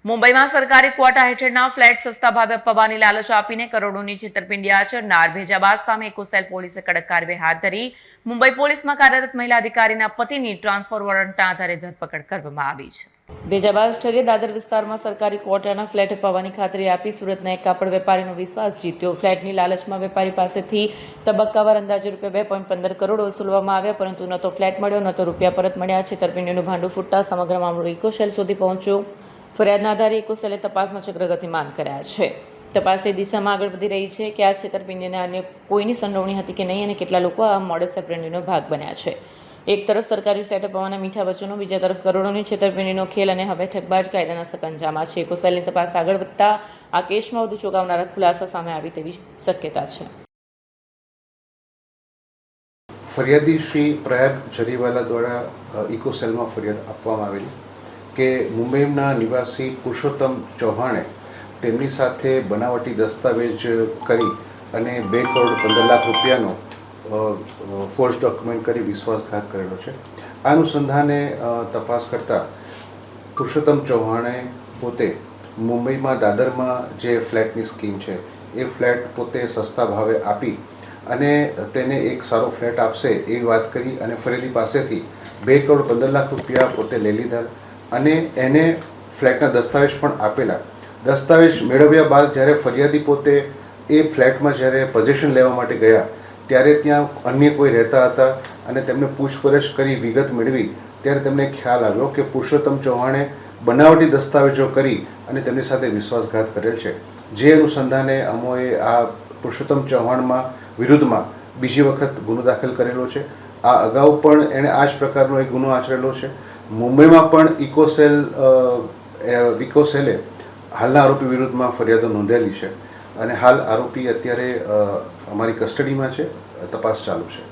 મુંબઈમાં સરકારી ક્વોટા હેઠળના ફ્લેટ સસ્તા ભાવે અપાવવાની લાલચ આપીને કરોડોની છેતરપિંડી આચરનાર ભેજાબાદ સામે એકોસેલ પોલીસે કડક કાર્યવાહી હાથ ધરી. મુંબઈ પોલીસમાં કાર્યરત મહિલા અધિકારીના પતિની ટ્રાન્સફર વોરંટના આધારે ધરપકડ કરવામાં આવી છે. ભેજાબાદ ઠગે દાદર વિસ્તારમાં સરકારી ક્વોટાના ફ્લેટ અપાવવાની ખાતરી આપી સુરતના એક કાપડ વેપારીનો વિશ્વાસ જીત્યો. ફ્લેટની લાલચમાં વેપારી પાસેથી તબક્કાવાર અંદાજે ₹2.15 કરોડ વસૂલવામાં આવ્યા, પરંતુ ન તો ફ્લેટ મળ્યો ન તો રૂપિયા પરત મળ્યા. છેતરપિંડીનું ભાંડું ફૂટતા સમગ્ર મામલો ઇકોસેલ સુધી પહોંચ્યો. ફરિયાદના આધારે એકોસેલે તપાસના ચક્ર ગતિમાન કર્યા છે. તપાસ એ દિશામાં આગળ વધી રહી છે કે આ છેતરપિંડીને અન્ય કોઈની સંડોવણી હતી કે નહીં અને કેટલા લોકો આ મોડસ ઓપરેન્ડીનો ભાગ બન્યા છે. એક તરફ સરકારી ફ્લેટ અપાવવાના મીઠા વચનો, બીજા તરફ કરોડોની છેતરપિંડીનો ખેલ અને હવે ઠગબાજ કાયદાના સકંજામાં છે. એકોસેલની તપાસ આગળ વધતા આ કેસમાં વધુ ચોંકાવનારા ખુલાસા સામે આવે તેવી શક્યતા છે. ફરિયાદી શ્રી પ્રયાગ જરીવાલા દ્વારા ઇકોસેલમાં ફરિયાદ આપવામાં આવેલી કે મુંબઈના નિવાસી પુરુષોત્તમ ચૌહાણે તેમની સાથે બનાવટી દસ્તાવેજ કરી અને ₹2.15 કરોડ ફોર્સ ડોક્યુમેન્ટ કરી વિશ્વાસઘાત કરેલો છે. આ અનુસંધાને તપાસ કરતાં પુરુષોત્તમ ચૌહાણે પોતે મુંબઈમાં દાદરમાં જે ફ્લેટની સ્કીમ છે એ ફ્લેટ પોતે સસ્તા ભાવે આપી અને તેને એક સારો ફ્લેટ આપશે એવી વાત કરી અને ફરિયાદી પાસેથી ₹2.15 પોતે લઈ લીધા અને એને ફ્લેટના દસ્તાવેજ પણ આપેલા. દસ્તાવેજ મેળવ્યા બાદ જ્યારે ફરિયાદી પોતે એ ફ્લેટમાં જ્યારે પોઝેશન લેવા માટે ગયા ત્યારે ત્યાં અન્ય કોઈ રહેતા હતા અને તેમને પૂછપરછ કરી વિગત મેળવી ત્યારે તેમને ખ્યાલ આવ્યો કે પુરુષોત્તમ ચૌહાણે બનાવટી દસ્તાવેજો કરી અને તેમની સાથે વિશ્વાસઘાત કરેલ છે. જે અનુસંધાને અમોએ આ પુરુષોત્તમ ચૌહાણમાં વિરુદ્ધમાં બીજી વખત ગુનો દાખલ કરેલો છે. આ અગાઉ પણ એણે આ જ પ્રકારનો એક ગુનો આચરેલો છે. મુંબઈમાં પણ ઇકોસેલે હાલના આરોપી વિરુદ્ધમાં ફરિયાદો નોંધેલી છે અને હાલ આરોપી અત્યારે અમારી કસ્ટડીમાં છે. તપાસ ચાલુ છે.